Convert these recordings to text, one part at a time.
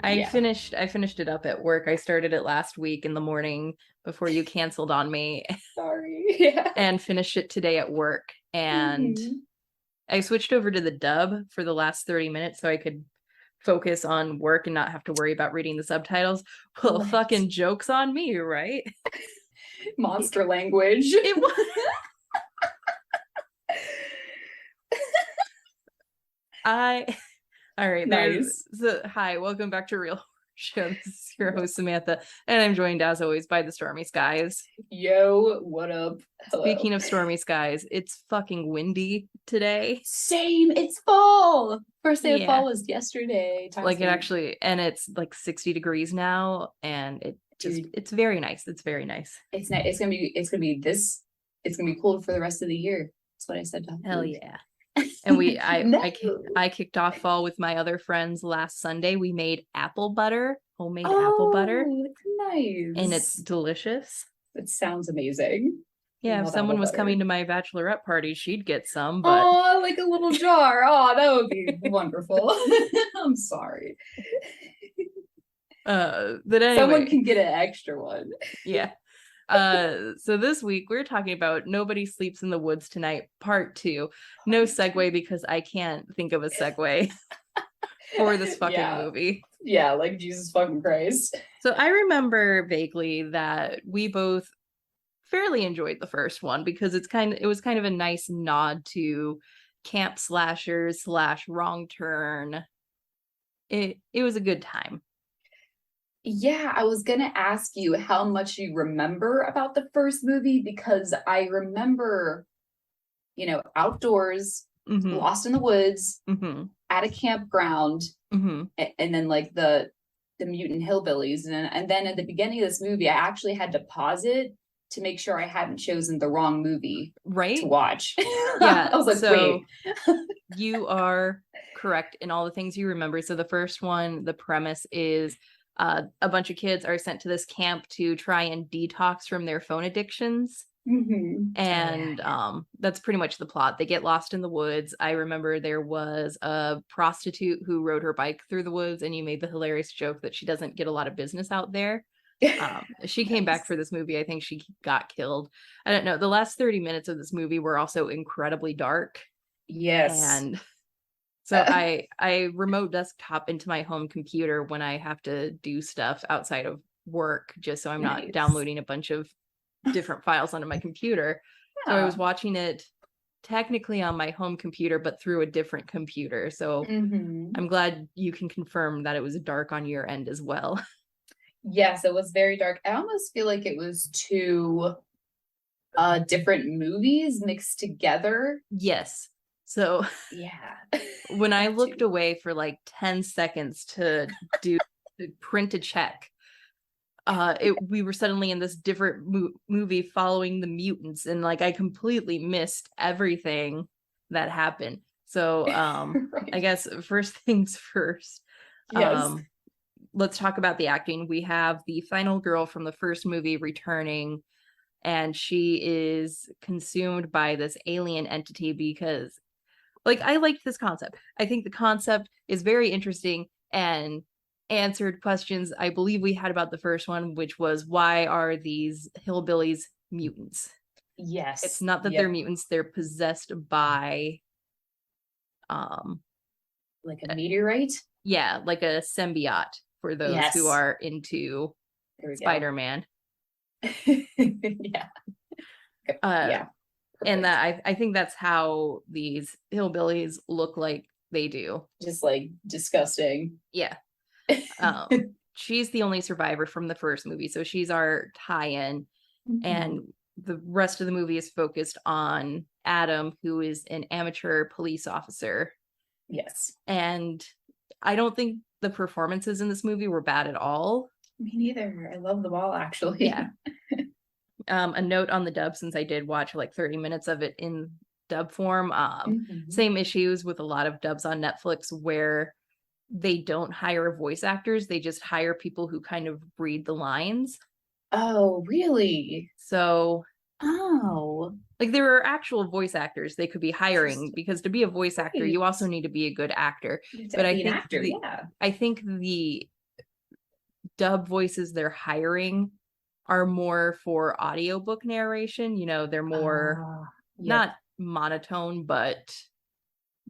I finished it up at work. I started it last week in the morning before you canceled on me. Sorry. Yeah. And finished it today at work. And I switched over to the dub for the last 30 minutes so I could focus on work and not have to worry about reading the subtitles. Well, fucking joke's on me, right? Monster language. It was. All right. Nice. Hi, welcome back to Real Show. This is your host, Samantha, and I'm joined as always by the Stormy Skies. Yo, what up? Hello. Speaking of stormy skies, it's fucking windy today. Same. It's fall. First day of fall was yesterday. Like it actually, and it's like 60 degrees now, and it's very nice. It's very nice. It's nice. It's gonna be cold for the rest of the year. That's what I said. Hell yeah. And I kicked off fall with my other friends last Sunday. We made homemade apple butter. It's nice. And it's delicious. It sounds amazing. Yeah, if someone was coming to my bachelorette party, she'd get some. But like a little jar. Oh, that would be wonderful. I'm sorry. But anyway, someone can get an extra one. Yeah. So this week we're talking about Nobody Sleeps in the Woods Tonight, part 2. No segue because I can't think of a segue for this fucking movie. Yeah, like Jesus fucking Christ. So I remember vaguely that we both fairly enjoyed the first one because it was kind of a nice nod to camp slashers / wrong turn. It was a good time. Yeah, I was going to ask you how much you remember about the first movie because I remember, outdoors, lost in the woods, at a campground, and then like the mutant hillbillies. And then at the beginning of this movie, I actually had to pause it to make sure I hadn't chosen the wrong movie to watch. Yeah, I was like, wait. You are correct in all the things you remember. So the first one, the premise is a bunch of kids are sent to this camp to try and detox from their phone addictions. And that's pretty much the plot. They get lost in the woods. I remember there was a prostitute who rode her bike through the woods, and you made the hilarious joke that she doesn't get a lot of business out there. She came back for this movie. I think she got killed. I don't know. The last 30 minutes of this movie were also incredibly dark. Yes. And so I remote desktop into my home computer when I have to do stuff outside of work, just so I'm not downloading a bunch of different files onto my computer. Yeah. So I was watching it technically on my home computer, but through a different computer. So I'm glad you can confirm that it was dark on your end as well. Yes, it was very dark. I almost feel like it was two different movies mixed together. Yes. So yeah, when I looked away for like 10 seconds to print a check, we were suddenly in this different movie following the mutants, and like I completely missed everything that happened. So right. I guess first things first. Yes. Let's talk about the acting. We have the final girl from the first movie returning, and she is consumed by this alien entity because, like, I liked this concept. I think the concept is very interesting and answered questions I believe we had about the first one, which was, why are these hillbillies mutants? Yes. It's not that they're mutants, they're possessed by like a meteorite? Yeah, like a symbiote for those who are into Spider-Man. Yeah. Yeah. And that I think that's how these hillbillies look like they do. Just like disgusting. Yeah. She's the only survivor from the first movie, so she's our tie-in. And the rest of the movie is focused on Adam, who is an amateur police officer. Yes. And I don't think the performances in this movie were bad at all. Me neither. I love them all, actually. Yeah. A note on the dub, since I did watch like 30 minutes of it in dub form. Same issues with a lot of dubs on Netflix where they don't hire voice actors. They just hire people who kind of read the lines. Oh, really? So, like there are actual voice actors they could be hiring, because to be a voice actor, you also need to be a good actor. But I think I think the dub voices they're hiring are more for audiobook narration. You know, they're more not monotone, but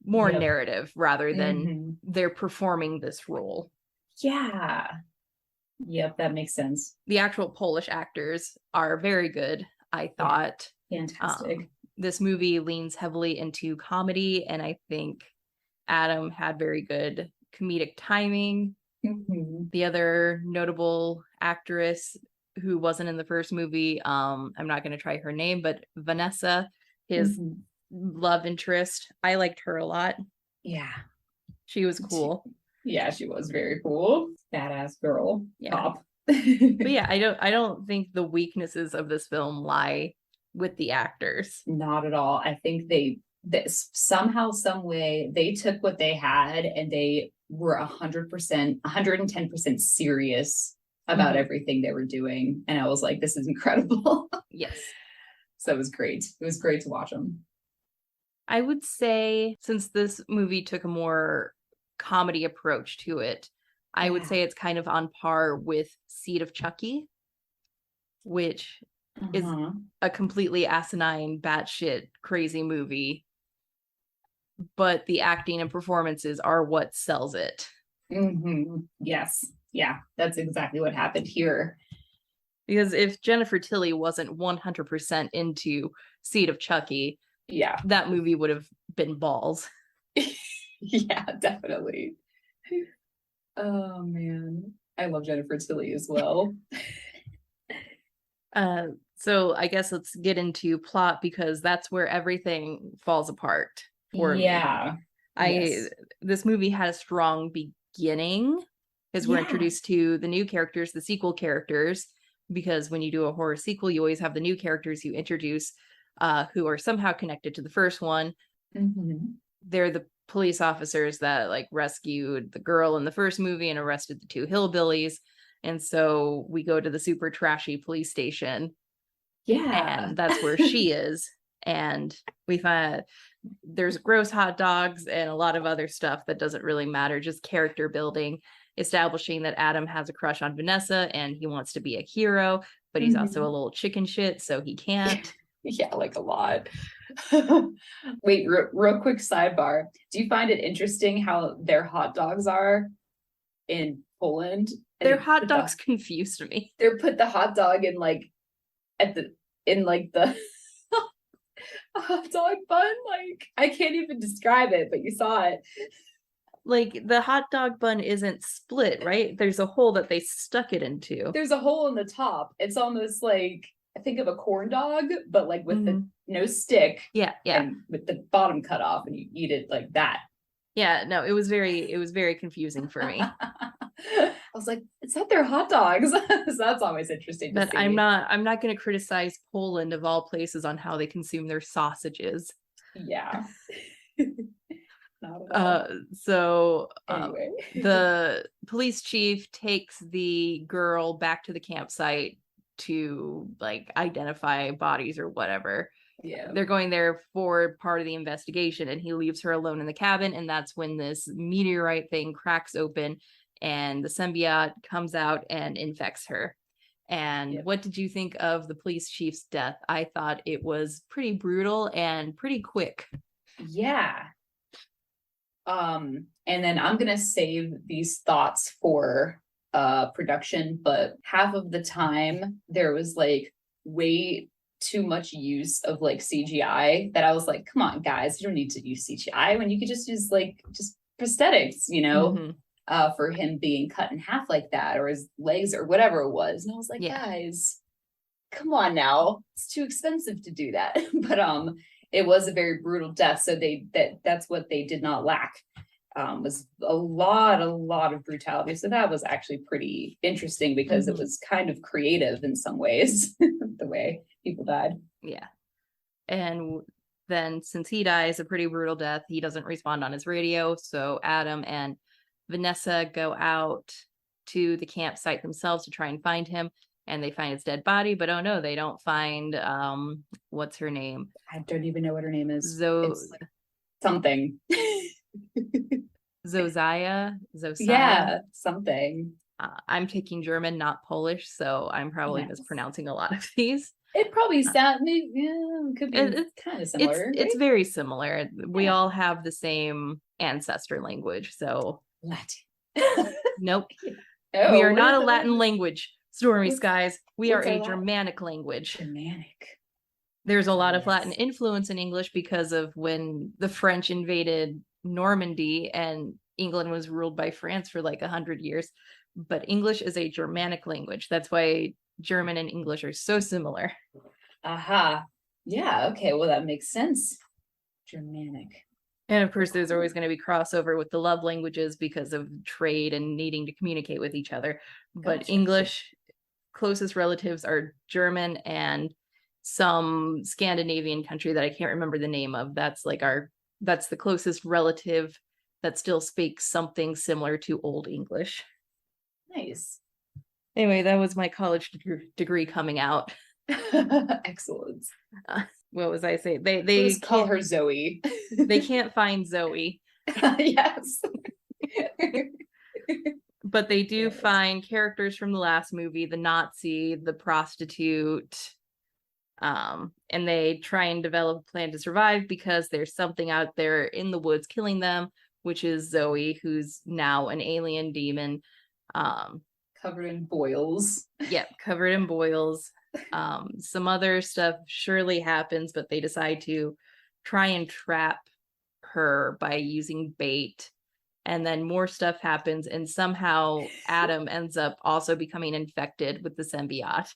more narrative rather than they're performing this role. Yeah. Yep, that makes sense. The actual Polish actors are very good, I thought. Fantastic. This movie leans heavily into comedy, and I think Adam had very good comedic timing. The other notable actress who wasn't in the first movie, I'm not going to try her name, but Vanessa, his love interest, I liked her a lot. Yeah. She was cool. Yeah, she was very cool. Badass girl. Pop. But yeah, I don't think the weaknesses of this film lie with the actors. Not at all. I think they somehow, some way, they took what they had and they were 100%, 110% serious about everything they were doing. And I was like, this is incredible. Yes. So it was great. It was great to watch them. I would say, since this movie took a more comedy approach to it, I would say it's kind of on par with Seed of Chucky, which is a completely asinine, batshit crazy movie. But the acting and performances are what sells it. Yes. Yeah, that's exactly what happened here. Because if Jennifer Tilly wasn't 100% into Seed of Chucky, that movie would have been balls. Yeah, definitely. Oh man, I love Jennifer Tilly as well. So I guess let's get into plot, because that's where everything falls apart for me. This movie had a strong beginning, because we're introduced to the new characters, the sequel characters, because when you do a horror sequel, you always have the new characters you introduce who are somehow connected to the first one. They're the police officers that like rescued the girl in the first movie and arrested the two hillbillies. And so we go to the super trashy police station. And that's where she is. And we find there's gross hot dogs and a lot of other stuff that doesn't really matter, just character building, establishing that Adam has a crush on Vanessa and he wants to be a hero, but he's also a little chicken shit, so he can't. Yeah, like a lot. Wait, real quick sidebar. Do you find it interesting how their hot dogs are in Poland? Their hot dogs confused me. They put the hot dog in like the hot dog bun. Like, I can't even describe it, but you saw it. Like, the hot dog bun isn't split, right? There's a hole that they stuck it into. There's a hole in the top. It's almost like, I think of a corn dog, but like with the no stick. And with the bottom cut off, and you eat it like that. Yeah, no, it was very confusing for me. I was like, is that their hot dogs? So that's always interesting to see. I'm not going to criticize Poland, of all places, on how they consume their sausages. Yeah. So anyway. the police chief takes the girl back to the campsite to like identify bodies or whatever. They're going there for part of the investigation, and he leaves her alone in the cabin, and that's when this meteorite thing cracks open and the symbiote comes out and infects her. And what did you think of the police chief's death? I thought it was pretty brutal and pretty quick. And then I'm gonna save these thoughts for production, but half of the time there was like way too much use of like CGI that I was like, come on guys, you don't need to use CGI when you could just use like just prosthetics, you know, for him being cut in half like that, or his legs or whatever it was. And I was like, guys, come on now, it's too expensive to do that. But it was a very brutal death, so that's what they did not lack, was a lot of brutality. So that was actually pretty interesting, because it was kind of creative in some ways, the way people died. And then, since he dies a pretty brutal death, he doesn't respond on his radio, so Adam and Vanessa go out to the campsite themselves to try and find him, and they find his dead body, but oh no, they don't find what's her name? I don't even know what her name is. It's like something. Zofia. Yeah, something. I'm taking German, not Polish, so I'm probably mispronouncing a lot of these. It probably sounds could be kind of similar. It's very similar. We all have the same ancestor language, so Latin. Nope. Oh, we are not a Latin language, Stormy Skies. We are a Germanic language. Germanic. There's a lot of Latin influence in English because of when the French invaded Normandy and England was ruled by France for like 100 years. But English is a Germanic language. That's why German and English are so similar. Aha. Yeah, okay. Well, that makes sense. Germanic. And of course, there's always going to be crossover with the love languages because of trade and needing to communicate with each other. But English, closest relatives are German and some Scandinavian country that I can't remember the name of. That's the closest relative that still speaks something similar to Old English. Nice. Anyway, that was my college degree coming out. Excellent. What was I saying? They call her Zoe. They can't find Zoe. Yes. But they do find characters from the last movie, the Nazi, the prostitute, and they try and develop a plan to survive because there's something out there in the woods killing them, which is Zoe, who's now an alien demon. Covered in boils. Yep, covered in boils. Some other stuff surely happens, but they decide to try and trap her by using bait. And then more stuff happens, and somehow Adam ends up also becoming infected with the symbiote.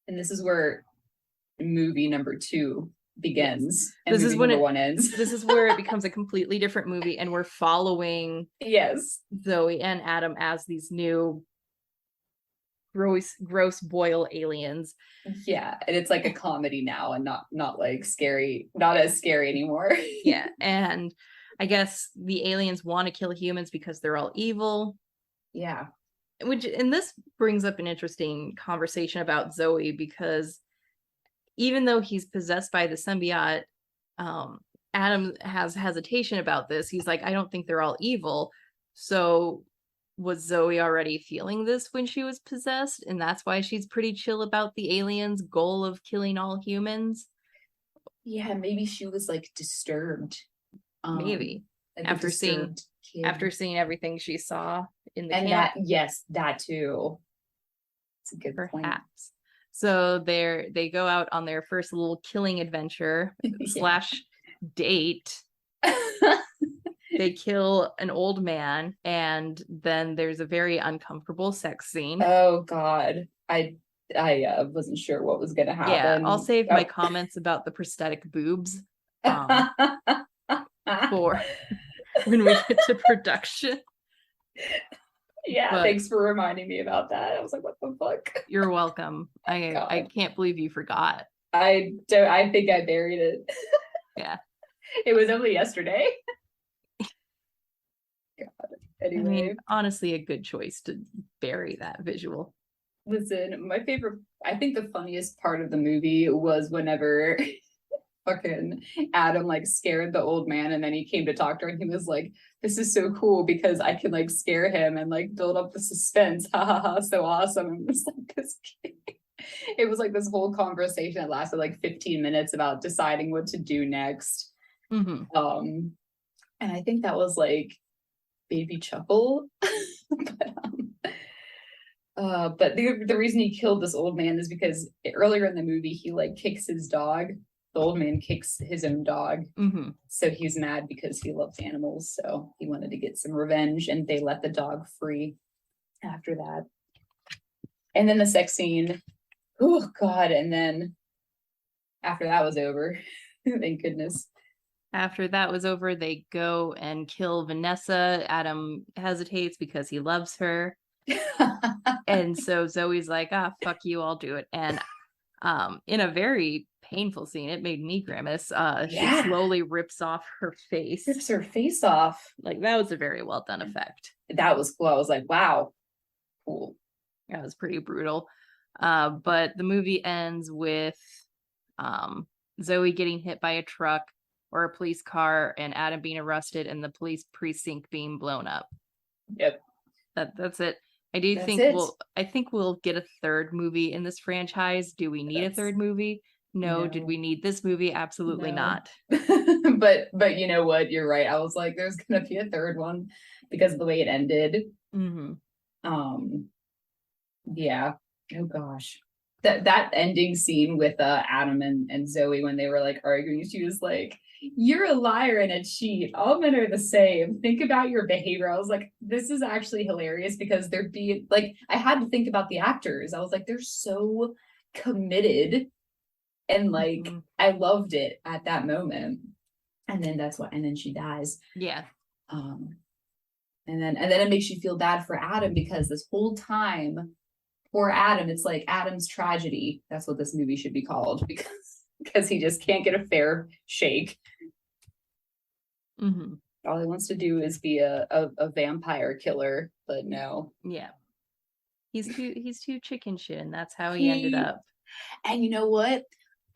And this is where movie number 2 begins. And this is when number 1 ends. This is where it becomes a completely different movie, and we're following Zoe and Adam as these new gross boil aliens. Yeah, and it's like a comedy now, and not like scary, not as scary anymore. Yeah, and I guess the aliens want to kill humans because they're all evil. Yeah. And this brings up an interesting conversation about Zoe, because even though he's possessed by the symbiote, Adam has hesitation about this. He's like, I don't think they're all evil. So was Zoe already feeling this when she was possessed? And that's why she's pretty chill about the aliens' goal of killing all humans? Yeah, maybe she was like disturbed. Maybe. Like after seeing everything she saw in the camp. That too. It's a good point. So they go out on their first little killing adventure / date. They kill an old man, and then there's a very uncomfortable sex scene. Oh God. I wasn't sure what was gonna happen. Yeah, I'll save my comments about the prosthetic boobs for when we get to production. Yeah, but thanks for reminding me about that. I was like, what the fuck? You're welcome. I can't believe you forgot. I think I buried it. Yeah. It was only yesterday. God. Anyway. I mean, honestly, a good choice to bury that visual. Listen, my favorite, I think the funniest part of the movie was whenever fucking Adam like scared the old man, and then he came to talk to her and he was like, this is so cool because I can like scare him and like build up the suspense. Ha ha ha, so awesome. And it was like this it was like this whole conversation that lasted like 15 minutes about deciding what to do next. Mm-hmm. And I think that was like Baby Chuckle. But the reason he killed this old man is because earlier in the movie he like kicks his dog. The old man kicks his own dog. Mm-hmm. So he's mad because he loves animals. So he wanted to get some revenge, and they let the dog free after that. And then the sex scene. Oh God. And then after that was over, thank goodness. After that was over, they go and kill Vanessa. Adam hesitates because he loves her. And so Zoe's like, fuck you, I'll do it. And in a very painful scene, it made me grimace. She slowly rips off her face. Rips her face off. Like, that was a very well done effect. That was cool. I was like, wow. Cool. That was pretty brutal. But the movie ends with Zoe getting hit by a truck or a police car, and Adam being arrested and the police precinct being blown up. Yep. That's it. I do That's think it. I think we'll get a third movie in this franchise. Do we need a third movie? No. Did we need this movie? Absolutely not. But you know what? You're right. I was like, there's gonna be a third one because of the way it ended. Yeah. Oh gosh. That ending scene with Adam and Zoe when they were like arguing, she was like, "You're a liar and a cheat. All men are the same. Think about your behavior." I was like, this is actually hilarious because they're being like, I had to think about the actors. I was like, they're so committed, and like I loved it at that moment. And then and then she dies. Yeah. And then it makes you feel bad for Adam because this whole time, poor Adam, it's like Adam's tragedy. That's what this movie should be called because he just can't get a fair shake. All he wants to do is be a vampire killer, but no. Yeah. He's too chicken shit, and that's how he ended up. And you know what?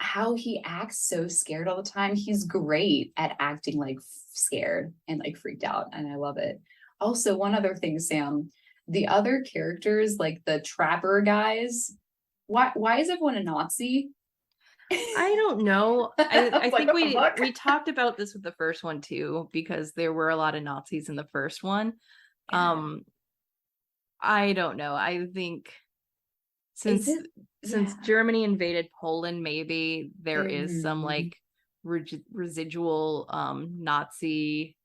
How he acts so scared all the time. He's great at acting like scared and like freaked out, and I love it. Also, one other thing, Sam, the other characters, like the trapper guys, why is everyone a Nazi? I don't know. I think we talked about this with the first one too, because there were a lot of Nazis in the first one. Yeah. I don't know. I think since Germany invaded Poland, maybe there is some like residual Nazi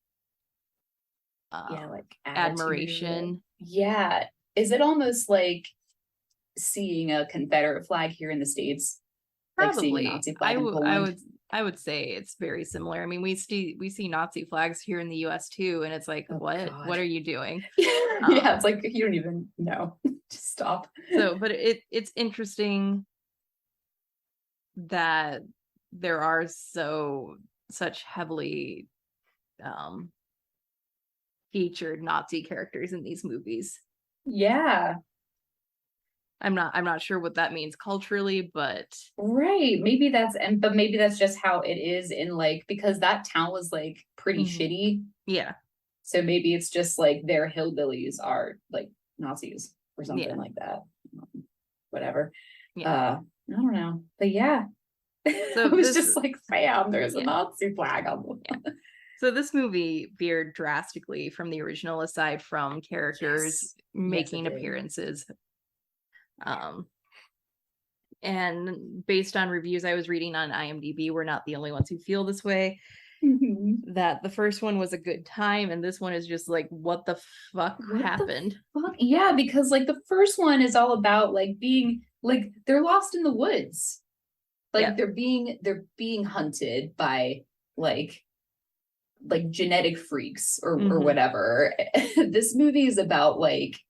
like admiration. Yeah. Is it almost like seeing a Confederate flag here in the States? Probably. Like seeing a Nazi flag in Poland? I would say it's very similar. I mean, we see Nazi flags here in the US too, and it's like, what are you doing? Yeah, it's like you don't even know. Just stop. So, but it's interesting that there are such heavily featured Nazi characters in these movies. Yeah. I'm not sure what that means culturally, but right. Maybe that's just how it is in like, because that town was like pretty shitty. Yeah. So maybe it's just like their hillbillies are like Nazis or something like that. Whatever. Yeah. I don't know. But yeah. So it was just like, bam, there's a Nazi flag on the So this movie veered drastically from the original, aside from characters making appearances. And based on reviews I was reading on IMDb, we're not the only ones who feel this way. That the first one was a good time, and this one is just like, what the fuck happened? Yeah, because like the first one is all about like being like they're lost in the woods, like they're being hunted by like genetic freaks or whatever. This movie is about like,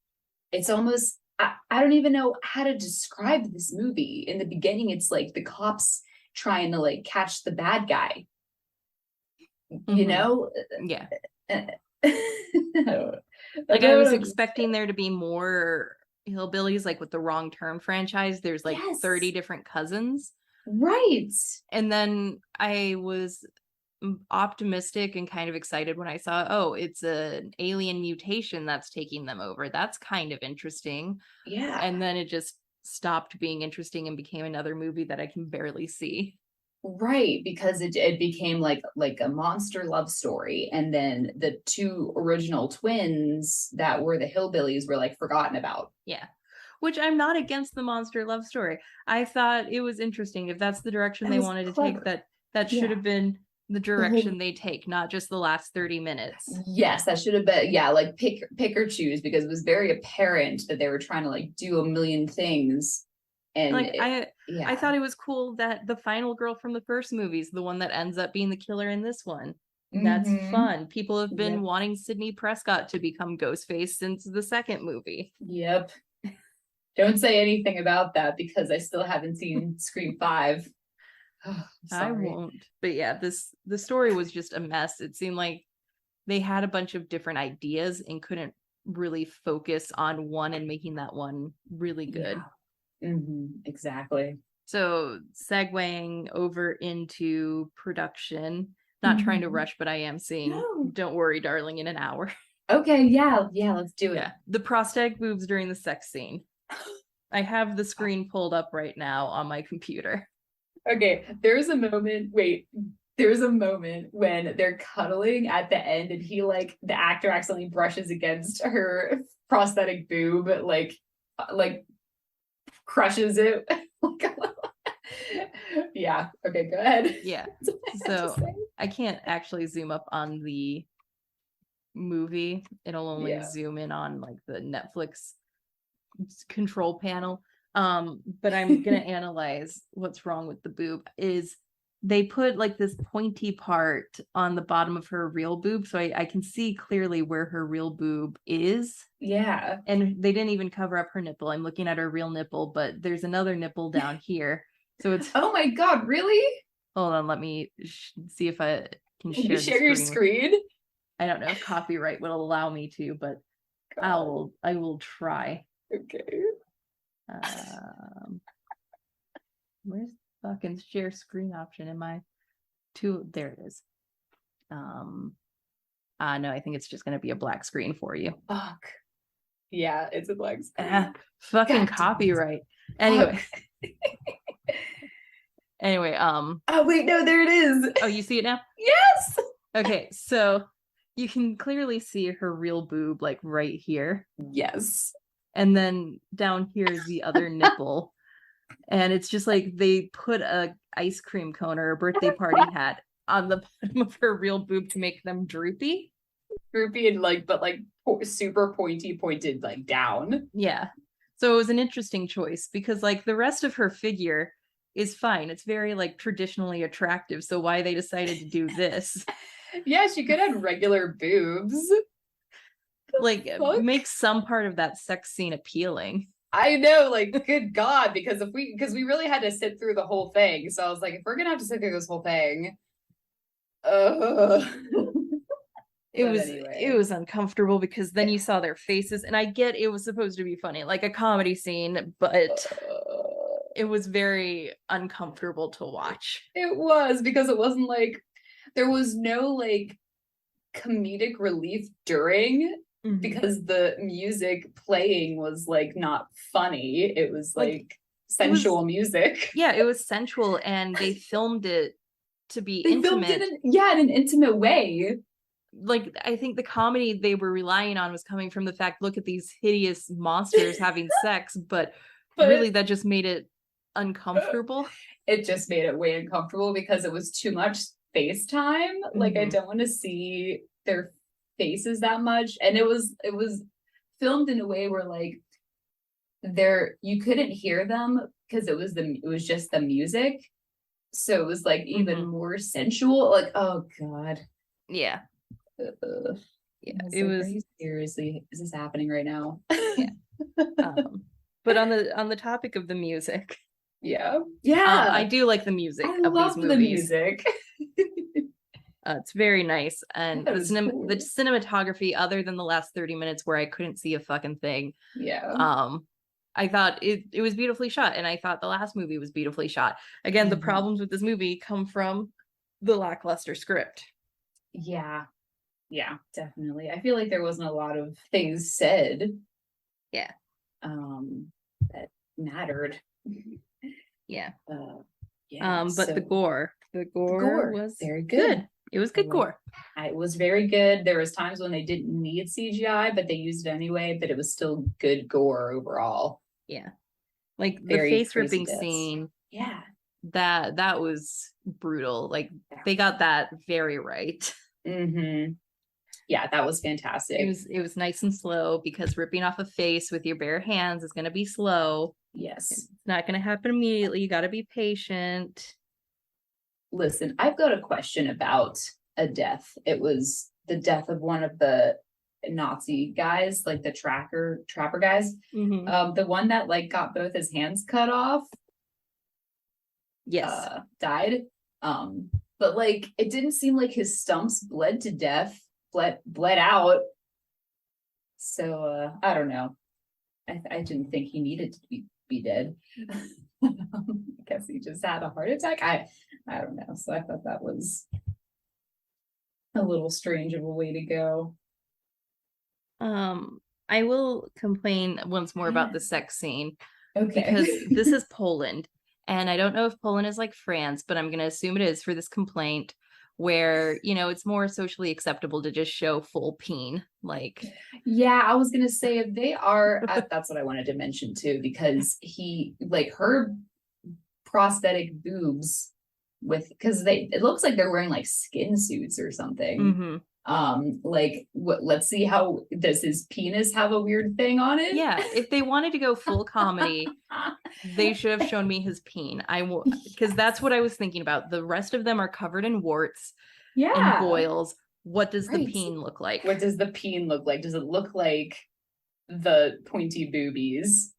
it's almost, I don't even know how to describe this movie. In the beginning, it's like the cops trying to like catch the bad guy. You know? Yeah. Like I was expecting there to be more hillbillies, like with the Wrong Turn franchise. There's like 30 different cousins. Right. And then I was optimistic and kind of excited when I saw, it's an alien mutation that's taking them over. That's kind of interesting. Yeah. And then it just stopped being interesting and became another movie that I can barely see. Right, because it became like a monster love story, and then the two original twins that were the hillbillies were like forgotten about. Yeah. Which I'm not against the monster love story. I thought it was interesting. If that's the direction they wanted to take, that should have been the direction they take, not just the last 30 minutes. Yes, that should have been, like pick or choose, because it was very apparent that they were trying to like do a million things. And like I thought it was cool that the final girl from the first movie is the one that ends up being the killer in this one. That's fun. People have been wanting Sidney Prescott to become Ghostface since the second movie. Yep. Don't say anything about that, because I still haven't seen Scream 5. I won't. But yeah, the story was just a mess. It seemed like they had a bunch of different ideas and couldn't really focus on one and making that one really good. Exactly. So segueing over into production, not trying to rush, but I am seeing Don't Worry, Darling in an hour. Okay, yeah, let's do it. Yeah, the prosthetic boobs during the sex scene. I have the screen pulled up right now on my computer. Okay, there's a moment when they're cuddling at the end and the actor accidentally brushes against her prosthetic boob, like crushes it. Yeah, okay, go ahead. Yeah, so I can't actually zoom up on the movie. It'll only zoom in on like the Netflix control panel. But I'm gonna analyze what's wrong with the boob. Is they put like this pointy part on the bottom of her real boob, so I can see clearly where her real boob is. Yeah, and they didn't even cover up her nipple. I'm looking at her real nipple, but there's another nipple down here. So it's oh my god, really? Hold on, let me see if I can share your screen. I don't know if copyright will allow me to, but God. I will try. Okay. Where's the fucking share screen option? There it is. No, I think it's just gonna be a black screen for you. Fuck. Yeah, it's a black screen. Fucking copyright. Anyway. Anyway, oh wait, no, there it is. Oh, you see it now? Yes. Okay, so you can clearly see her real boob like right here. Yes. And then down here is the other nipple. And it's just like they put a ice cream cone or a birthday party hat on the bottom of her real boob to make them droopy. Droopy and but super pointed like down. Yeah. So it was an interesting choice because like the rest of her figure is fine. It's very like traditionally attractive. So why they decided to do this? Yeah, she could have regular boobs. Like make some part of that sex scene appealing. I know, like, good God, because we really had to sit through the whole thing. So I was like, if we're gonna have to sit through this whole thing, it was uncomfortable because then you saw their faces, and I get it was supposed to be funny, like a comedy scene, but it was very uncomfortable to watch. It was because it wasn't like there was no like comedic relief during. Mm-hmm. Because the music playing was like not funny. It was like sensual music. Yeah, it was sensual, and they filmed it to be intimate. Filmed it in an intimate way. Like I think the comedy they were relying on was coming from the fact, look at these hideous monsters having sex, but really that just made it uncomfortable. It just made it way uncomfortable because it was too much face time. Mm-hmm. Like I don't want to see their faces that much, and it was filmed in a way where like you couldn't hear them because it was just the music, so it was like even more sensual. Like, oh god, yeah. Yeah, it was seriously, is this happening right now? Yeah. But on the topic of the music, I do like the music. I love the music. It's very nice, and the cinematography, other than the last 30 minutes where I couldn't see a fucking thing. Yeah. I thought it was beautifully shot, and I thought the last movie was beautifully shot. Again, the problems with this movie come from the lackluster script. Yeah, definitely. I feel like there wasn't a lot of things said. Yeah. That mattered. Yeah. But the gore was very good. It was good gore. It was very good. There was times when they didn't need CGI, but they used it anyway, but it was still good gore overall. Yeah. Like the face ripping scene. Yeah. That was brutal. Like they got that very right. Mm-hmm. Yeah, that was fantastic. It was nice and slow because ripping off a face with your bare hands is going to be slow. Yes. It's not going to happen immediately. You got to be patient. Listen, I've got a question about a death. It was the death of one of the Nazi guys, like the trapper guys. Mm-hmm. The one that like got both his hands cut off. Yes. Died. But like it didn't seem like his stumps bled to death, bled out. So I don't know. I didn't think he needed to be dead. I guess he just had a heart attack. I don't know. So I thought that was a little strange of a way to go. I will complain once more about the sex scene. Okay. Because this is Poland, and I don't know if Poland is like France, but I'm going to assume it is for this complaint, where, you know, it's more socially acceptable to just show full peen. Like, yeah, I was going to say if they are, that's what I wanted to mention too, because her prosthetic boobs because it looks like they're wearing like skin suits or something. Mm-hmm. Let's see, how does his penis have a weird thing on it? Yeah, if they wanted to go full comedy, they should have shown me his peen. Because that's what I was thinking about. The rest of them are covered in warts, and boils. What does the peen look like? What does the peen look like? Does it look like the pointy boobies,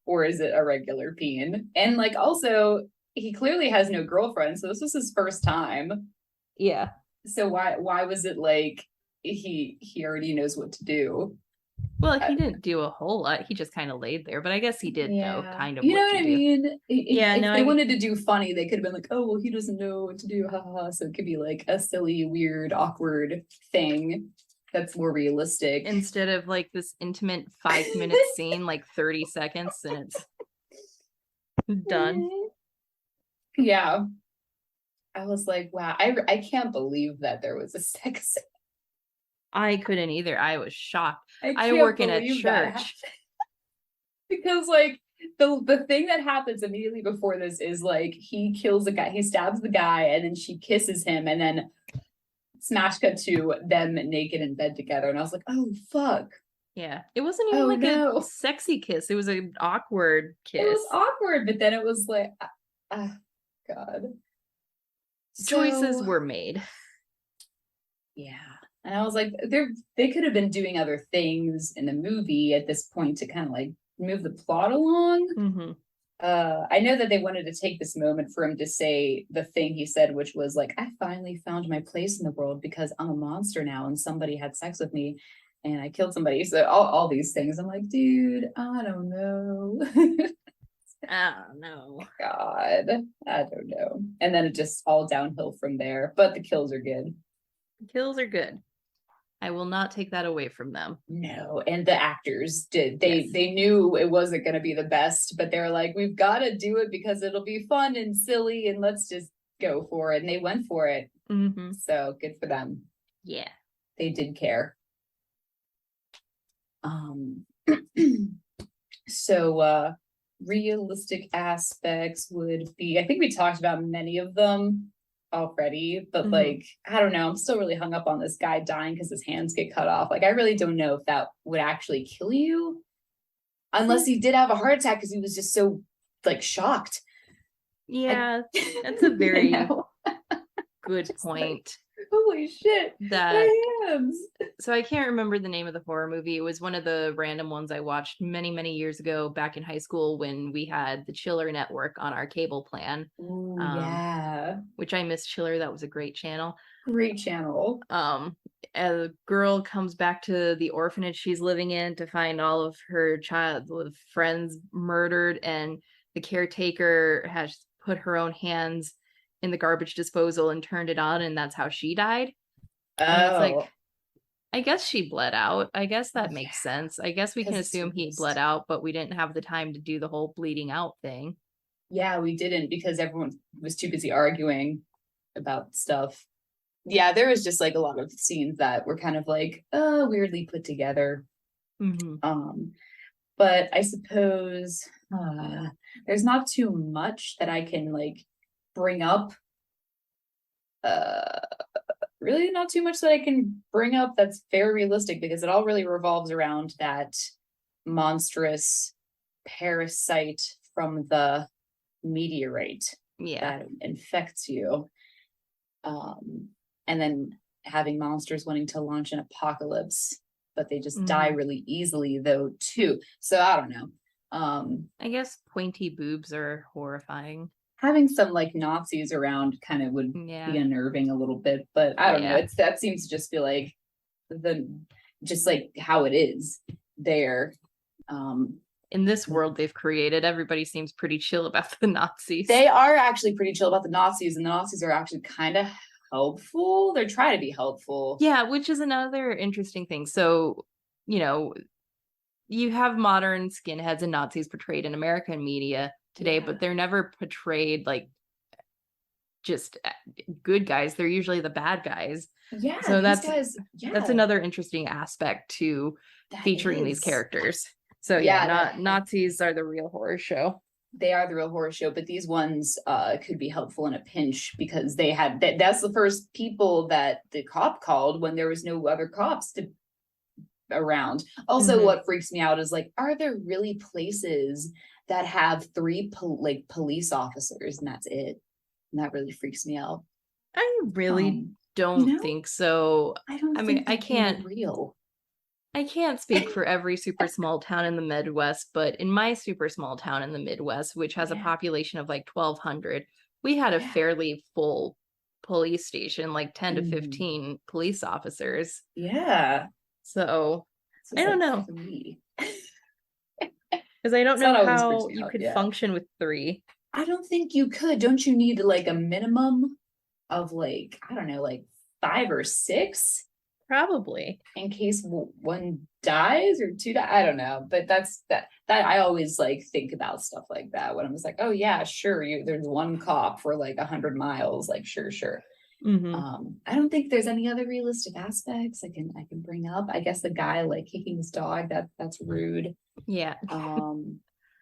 or is it a regular peen? And like, also, he clearly has no girlfriend, so this was his first time. Yeah. So why was it like he already knows what to do? Well, he didn't do a whole lot. He just kind of laid there, but I guess he did know kind of you know what I to mean? do. If they wanted to do funny, they could have been like, oh, well, he doesn't know what to do. Ha ha. So it could be like a silly, weird, awkward thing that's more realistic. Instead of like this intimate 5-minute scene, like 30 seconds, and it's done. Yeah. I was like, wow, I can't believe that there was a sex scene. I couldn't either. I was shocked. I work in a church. Because like the thing that happens immediately before this is like he kills the guy, he stabs the guy, and then she kisses him, and then smash cut to them naked in bed together. And I was like, oh fuck. Yeah. It wasn't even a sexy kiss. It was an awkward kiss. It was awkward, but then it was like God. Choices were made. Yeah. And I was like, they could have been doing other things in the movie at this point to kind of like move the plot along. Mm-hmm. I know that they wanted to take this moment for him to say the thing he said, which was like, I finally found my place in the world because I'm a monster now and somebody had sex with me and I killed somebody. So all these things. I'm like, dude, I don't know. I don't know. God, I don't know. And then it just all downhill from there. But the kills are good. The kills are good. I will not take that away from them. No, and the actors did. They knew it wasn't going to be the best, but they're like, we've got to do it because it'll be fun and silly, and let's just go for it. And they went for it. Mm-hmm. So good for them. Yeah, they did care. So realistic aspects would be, I think we talked about many of them already, but like, I don't know, I'm still really hung up on this guy dying because his hands get cut off. Like, I really don't know if that would actually kill you, unless he did have a heart attack because he was just so like shocked. Yeah, that's a very good point. Holy shit, my hands. So I can't remember the name of the horror movie. It was one of the random ones I watched many years ago back in high school when we had the Chiller Network on our cable plan. Ooh, yeah. Which I miss Chiller. That was a great channel. Great channel. A girl comes back to the orphanage she's living in to find all of her childhood friends murdered, and the caretaker has put her own hands in the garbage disposal and turned it on, and that's how she died. And it's like, I guess she bled out. I guess that makes sense. I guess we can assume he bled out, but we didn't have the time to do the whole bleeding out thing. Yeah, we didn't, because everyone was too busy arguing about stuff. Yeah, there was just like a lot of scenes that were kind of like weirdly put together. But I suppose there's not too much that I can like bring up. Really not too much that I can bring up that's very realistic, because it all really revolves around that monstrous parasite from the meteorite that infects you. And then having monsters wanting to launch an apocalypse, but they just die really easily though too. So I don't know. I guess pointy boobs are horrifying. Having some like Nazis around kind of would be unnerving a little bit, but I don't know. That seems to just feel like just like how it is there. In this world they've created, everybody seems pretty chill about the Nazis. They are actually pretty chill about the Nazis, and the Nazis are actually kind of helpful. They're trying to be helpful. Yeah, which is another interesting thing. So, you know, you have modern skinheads and Nazis portrayed in American media today, but they're never portrayed like just good guys. They're usually the bad guys. Yeah. So these guys, that's another interesting aspect to featuring these characters. So Nazis are the real horror show. They are the real horror show, but these ones could be helpful in a pinch because they had that's the first people that the cop called when there was no other cops around. Also, what freaks me out is like, are there really places that have 3 police officers and that's it? And that really freaks me out. I really don't think so. I mean, I can't real. I can't speak for every super small town in the Midwest, but in my super small town in the Midwest, which has a population of like 1,200, we had a fairly full police station, like 10 to 15 police officers. Yeah. So I don't know. Because I don't know how you could function with 3. I don't think you could. Don't you need like a minimum of like, I don't know, like 5 or 6? Probably. In case one dies or 2 die. I don't know. But that's that I always like think about stuff like that when I'm just like, oh yeah, sure. There's one cop for like 100 miles. Like, sure. I don't think there's any other realistic aspects I can bring up. I guess the guy like kicking his dog, that's rude. Yeah. Oh,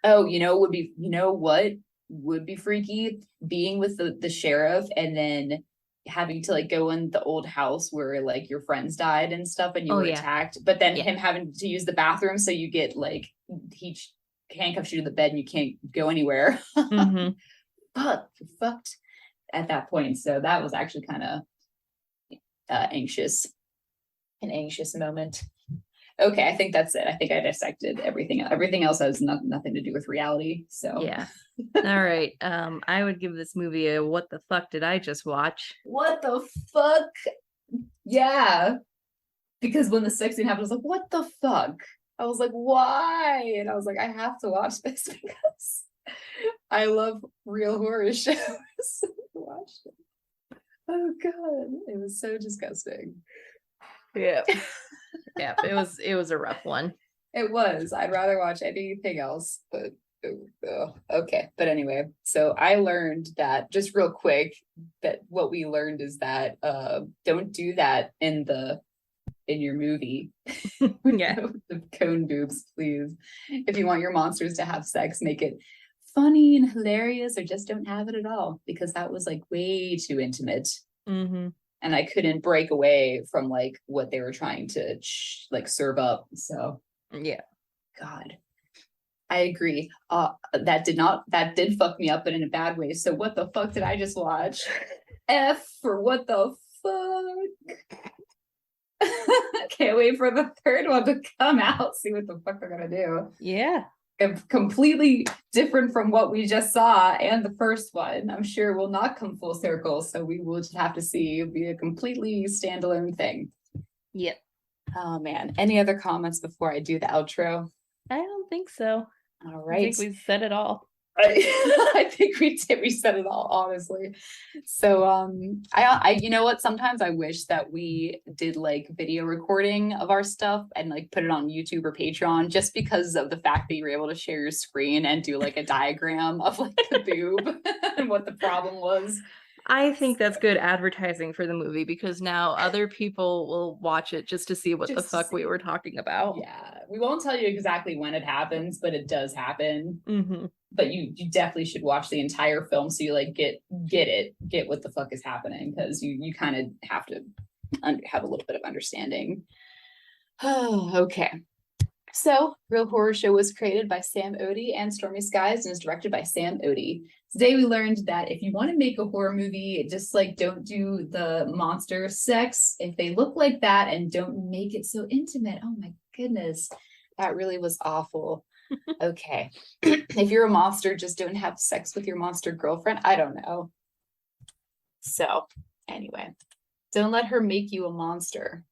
what would be freaky? Being with the sheriff and then having to like go in the old house where like your friends died and stuff and you were attacked, but then him having to use the bathroom, so you get like he handcuffs you to the bed and you can't go anywhere. But you're fucked at that point. So that was actually kind of an anxious moment. Okay, I think that's it. I think I dissected everything. Everything else has nothing to do with reality. So yeah. All right. I would give this movie a what the fuck did I just watch? What the fuck? Yeah. Because when the sex scene happened, I was like, what the fuck? I was like, why? And I was like, I have to watch this because I love real horror shows. Watched it. Oh god, it was so disgusting. Yeah. Yeah, it was a rough one. It was. I'd rather watch anything else, but okay. But anyway, so I learned that, just real quick, that what we learned is that don't do that in your movie. Yeah. The cone boobs, please. If you want your monsters to have sex, make it funny and hilarious, or just don't have it at all, because that was like way too intimate. And I couldn't break away from like what they were trying to like serve up. So yeah, God, I agree. That did fuck me up, but in a bad way. So what the fuck did I just watch? F for what the fuck. Can't wait for the third one to come out. See what the fuck they're gonna do. Yeah. Completely different from what we just saw and the first one. I'm sure will not come full circle, so we will just have to see. It'll be a completely standalone thing. Yep. Oh man, any other comments before I do the outro? I don't think so. All right, I think we've said it all. I think we said it all, honestly. So I you know what, sometimes I wish that we did like video recording of our stuff and like put it on YouTube or Patreon, just because of the fact that you're able to share your screen and do like a diagram of like the boob and what the problem was. I think that's good advertising for the movie, because now other people will watch it just to see what the fuck we were talking about. Yeah, we won't tell you exactly when it happens, but it does happen. But you definitely should watch the entire film so you like get what the fuck is happening, because you kind of have to have a little bit of understanding. Oh, okay. So, Real Horror Show was created by Sam Odie and Stormy Skies and is directed by Sam Odie. Today we learned that if you want to make a horror movie, just like don't do the monster sex if they look like that, and don't make it so intimate. Oh my goodness, that really was awful. Okay. If you're a monster, just don't have sex with your monster girlfriend. I don't know. So, anyway, don't let her make you a monster.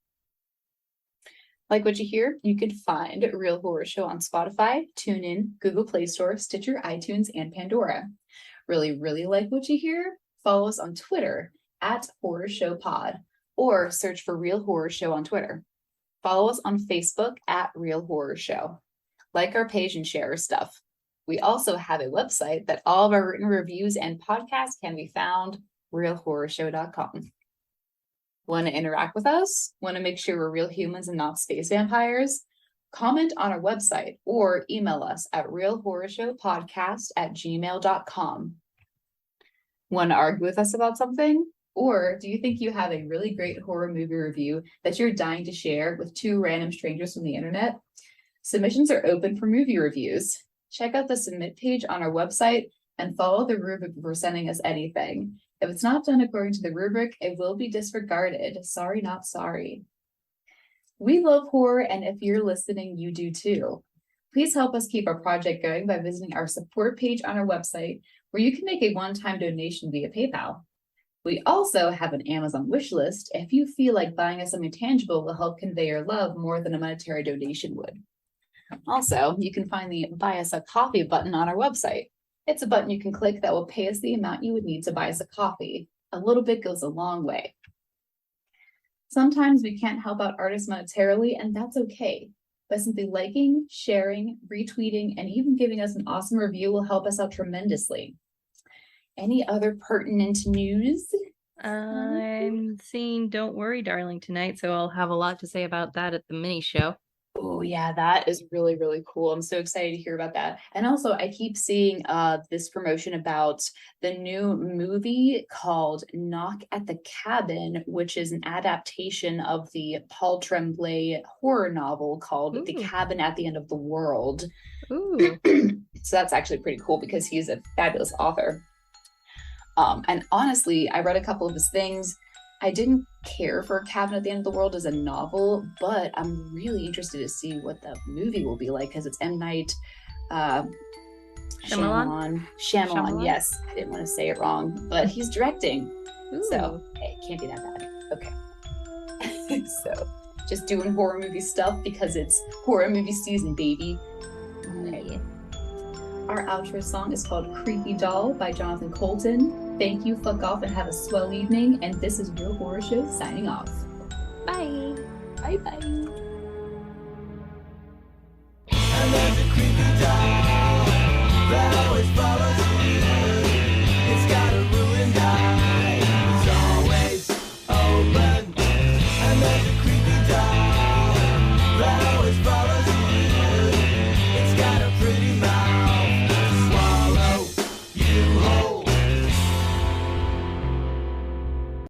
Like what you hear? You can find Real Horror Show on Spotify, TuneIn, Google Play Store, Stitcher, iTunes, and Pandora. Really, really like what you hear? Follow us on Twitter at Horror Show Pod, or search for Real Horror Show on Twitter. Follow us on Facebook at Real Horror Show. Like our page and share our stuff. We also have a website that all of our written reviews and podcasts can be found, realhorrorshow.com. Want to interact with us? Want to make sure we're real humans and not space vampires? Comment on our website or email us at realhorrorshowpodcast@gmail.com. Want to argue with us about something? Or do you think you have a really great horror movie review that you're dying to share with two random strangers from the internet? Submissions are open for movie reviews. Check out the submit page on our website and follow the rubric before sending us anything. If it's not done according to the rubric, it will be disregarded. Sorry, not sorry. We love horror, and if you're listening, you do too. Please help us keep our project going by visiting our support page on our website, where you can make a one-time donation via PayPal. We also have an Amazon wish list if you feel like buying us something tangible will help convey your love more than a monetary donation would. Also, you can find the Buy Us a Coffee button on our website. It's a button you can click that will pay us the amount you would need to buy us a coffee. A little bit goes a long way. Sometimes we can't help out artists monetarily, and that's okay. But simply liking, sharing, retweeting, and even giving us an awesome review will help us out tremendously. Any other pertinent news? I'm seeing Don't Worry, Darling tonight, so I'll have a lot to say about that at the mini show. Oh yeah, that is really, really cool. I'm so excited to hear about that. And also I keep seeing this promotion about the new movie called Knock at the Cabin, which is an adaptation of the Paul Tremblay horror novel called The Cabin at the End of the World. Ooh. So that's actually pretty cool because he's a fabulous author. And honestly, I read a couple of his things. I didn't care for Cabin at the End of the World as a novel, but I'm really interested to see what the movie will be like because it's M. Night Shyamalan, yes. I didn't want to say it wrong, but he's directing. Ooh. So hey, it can't be that bad. Okay. So just doing horror movie stuff because it's horror movie season, baby. Okay. Our outro song is called Creepy Doll by Jonathan Colton. Thank you, fuck off, and have a swell evening. And this is Real Horror Show signing off. Bye. Bye-bye.